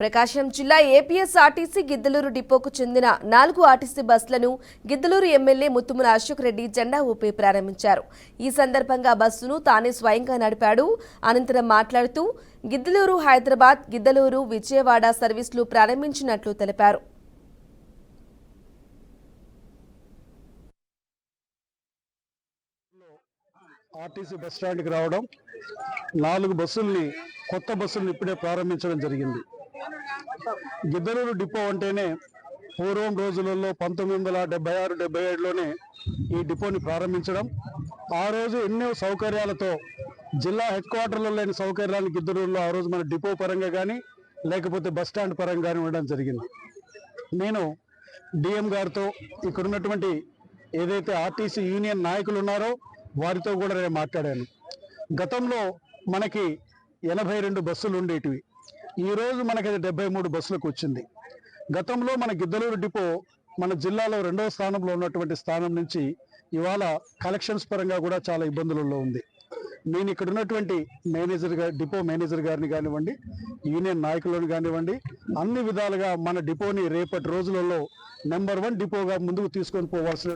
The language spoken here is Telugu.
ప్రకాశం జిల్లా ఏపీఎస్ఆర్టీసీ గిద్దలూరు డిపోకు చెందిన 4 ఆర్టీసీ బస్సులను గిద్దలూరు ఎమ్మెల్యే ముత్తుముల అశోక్ రెడ్డి జెండా ఊపి ప్రారంభించారు. ఈ సందర్భంగా బస్సును తానే స్వయంగా నడిపాడు. అనంతరం మాట్లాడుతూ గిద్దలూరు హైదరాబాద్, గిద్దలూరు విజయవాడ సర్వీసులు ప్రారంభించినట్లు తెలిపారు. ఆర్టీసీ బస్ స్టాండ్కి రావడం 4 బస్సుల్ని కొత్త బస్సుల్ని ఇప్పుడే ప్రారంభించడం జరిగింది. గిద్దలూరు డిపో అంటేనే పూర్వం రోజులలో 1976-77లోనే ఈ డిపోని ప్రారంభించడం. ఆ రోజు ఎన్నో సౌకర్యాలతో జిల్లా హెడ్ క్వార్టర్లో లేని సౌకర్యాలను గిద్దలూరులో ఆ రోజు మన డిపో పరంగా కానీ లేకపోతే బస్ స్టాండ్ పరంగా కానీ ఉండడం జరిగింది. నేను డిఎం గారితో ఇక్కడ ఉన్నటువంటి ఏదైతే ఆర్టీసీ యూనియన్ నాయకులు ఉన్నారో వారితో కూడా నేను మాట్లాడాను. గతంలో మనకి 82 బస్సులు ఉండేటివి, ఈరోజు మనకి 73 బస్సులకు వచ్చింది. గతంలో మన గిద్దలూరు డిపో మన జిల్లాలో 2వ స్థానంలో ఉన్నటువంటి స్థానం నుంచి ఇవాళ కలెక్షన్స్ పరంగా కూడా చాలా ఇబ్బందులలో ఉంది. నేను ఇక్కడ ఉన్నటువంటి డిపో మేనేజర్ గారిని కానివ్వండి, యూనియన్ నాయకులను కానివ్వండి, అన్ని విధాలుగా మన డిపోని రేపటి రోజులలో నెంబర్ 1 డిపోగా ముందుకు తీసుకొని పోవాల్సిన